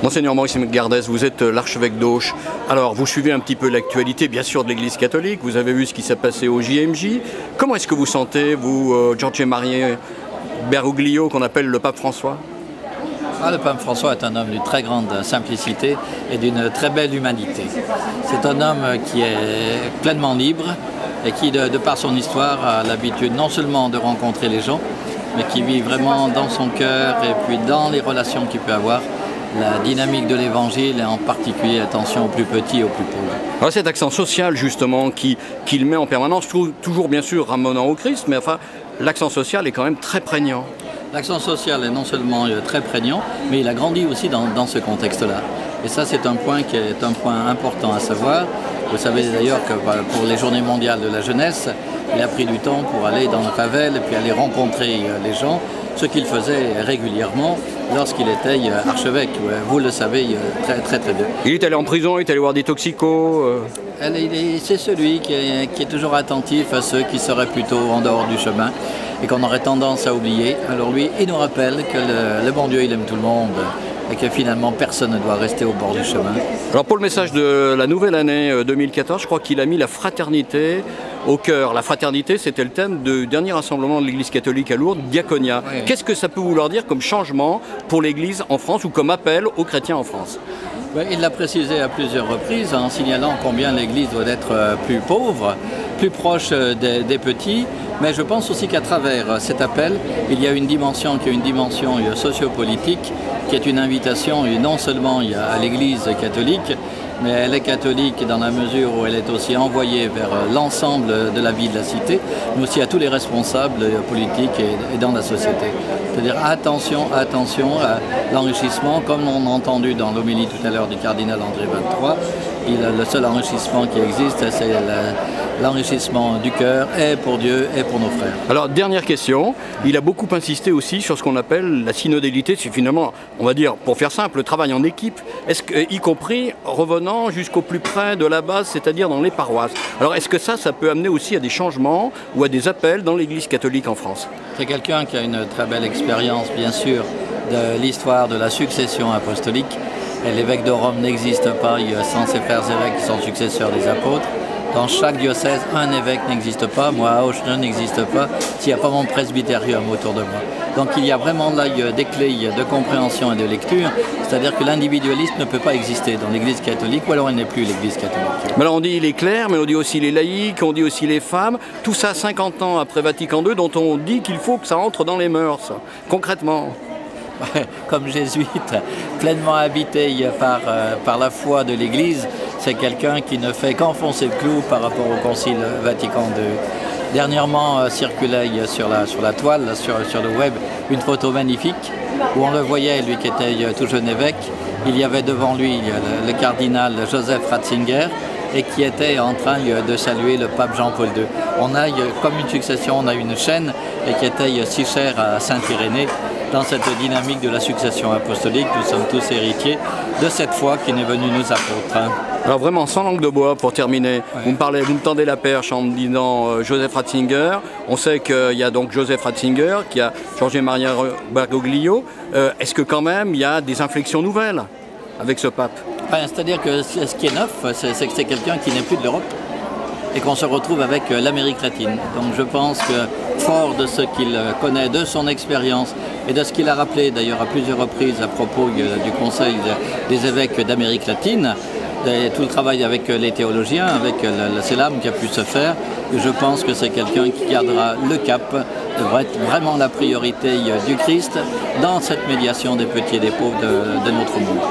Monseigneur Maurice Gardès, vous êtes l'archevêque d'Auch. Alors, vous suivez un petit peu l'actualité, bien sûr, de l'Église catholique. Vous avez vu ce qui s'est passé au JMJ. Comment est-ce que vous sentez, vous, Jorge Maria Bergoglio, qu'on appelle le pape François? Le pape François est un homme d'une très grande simplicité et d'une très belle humanité. C'est un homme qui est pleinement libre et qui, de par son histoire, a l'habitude non seulement de rencontrer les gens, mais qui vit vraiment dans son cœur et puis dans les relations qu'il peut avoir, la dynamique de l'Évangile et en particulier attention aux plus petits et aux plus pauvres. Alors cet accent social justement qu'il met en permanence, toujours bien sûr ramenant au Christ, mais enfin l'accent social est quand même très prégnant. L'accent social est non seulement très prégnant, mais il a grandi aussi dans ce contexte-là. Et ça, c'est un point qui est un point important à savoir. Vous savez d'ailleurs que pour les Journées mondiales de la jeunesse, il a pris du temps pour aller dans les favelles et puis aller rencontrer les gens, ce qu'il faisait régulièrement lorsqu'il était archevêque. Vous le savez très bien. Il est allé en prison, il est allé voir des toxicos. C'est celui qui est toujours attentif à ceux qui seraient plutôt en dehors du chemin et qu'on aurait tendance à oublier. Alors lui, il nous rappelle que le bon Dieu, il aime tout le monde et que finalement personne ne doit rester au bord du chemin. Alors pour le message de la nouvelle année 2014, je crois qu'il a mis la fraternité au cœur. La fraternité, c'était le thème du dernier rassemblement de l'Église catholique à Lourdes, Diaconia. Oui. Qu'est-ce que ça peut vouloir dire comme changement pour l'Église en France ou comme appel aux chrétiens en France? Il l'a précisé à plusieurs reprises en signalant combien l'Église doit être plus pauvre, plus proche des petits. Mais je pense aussi qu'à travers cet appel, il y a une dimension qui est une dimension sociopolitique, qui est une invitation non seulement à l'Église catholique, mais elle est catholique dans la mesure où elle est aussi envoyée vers l'ensemble de la vie de la cité, mais aussi à tous les responsables politiques et dans la société. C'est-à-dire attention à l'enrichissement, comme on a entendu dans l'homélie tout à l'heure du cardinal André 23, le seul enrichissement qui existe, c'est l'enrichissement du cœur, et pour Dieu et pour nos frères. Alors, dernière question, il a beaucoup insisté aussi sur ce qu'on appelle la synodalité, c'est finalement, on va dire, pour faire simple, le travail en équipe, y compris revenant jusqu'au plus près de la base, c'est-à-dire dans les paroisses. Alors, est-ce que ça peut amener aussi à des changements ou à des appels dans l'Église catholique en France? C'est quelqu'un qui a une très belle expérience, bien sûr, de l'histoire de la succession apostolique. L'évêque de Rome n'existe pas sans ses frères évêques qui sont successeurs des apôtres. Dans chaque diocèse, un évêque n'existe pas. Moi, à Auch, je n'existe pas s'il n'y a pas mon presbytérium autour de moi. Donc il y a vraiment là des clés de compréhension et de lecture. C'est-à-dire que l'individualisme ne peut pas exister dans l'Église catholique, ou alors elle n'est plus l'Église catholique. Mais alors on dit les clercs, mais on dit aussi les laïcs, on dit aussi les femmes. Tout ça 50 ans après Vatican II, dont on dit qu'il faut que ça entre dans les mœurs, concrètement. Comme jésuite, pleinement habité par la foi de l'Église, c'est quelqu'un qui ne fait qu'enfoncer le clou par rapport au Concile Vatican II. Dernièrement circulait sur la toile, sur le web, une photo magnifique où on le voyait, lui qui était tout jeune évêque. Il y avait devant lui le cardinal Joseph Ratzinger et qui était en train de saluer le pape Jean-Paul II. On a comme une succession, on a une chaîne et qui était si chère à Saint-Irénée. Dans cette dynamique de la succession apostolique, nous sommes tous héritiers de cette foi qui est venue nous apôtres. Alors vraiment, sans langue de bois, pour terminer, ouais. Vous me tendez la perche en me disant Joseph Ratzinger. On sait qu'il y a donc Joseph Ratzinger, qu'il y a Jorge Maria Bergoglio. Est-ce que quand même il y a des inflexions nouvelles avec ce pape? C'est-à-dire que ce qui est neuf, c'est que c'est quelqu'un qui n'est plus de l'Europe et qu'on se retrouve avec l'Amérique latine. Donc je pense que fort de ce qu'il connaît, de son expérience et de ce qu'il a rappelé d'ailleurs à plusieurs reprises à propos du Conseil des évêques d'Amérique latine, et tout le travail avec les théologiens, avec le CELAM qui a pu se faire, je pense que c'est quelqu'un qui gardera le cap, devrait être vraiment la priorité du Christ dans cette médiation des petits et des pauvres de notre monde.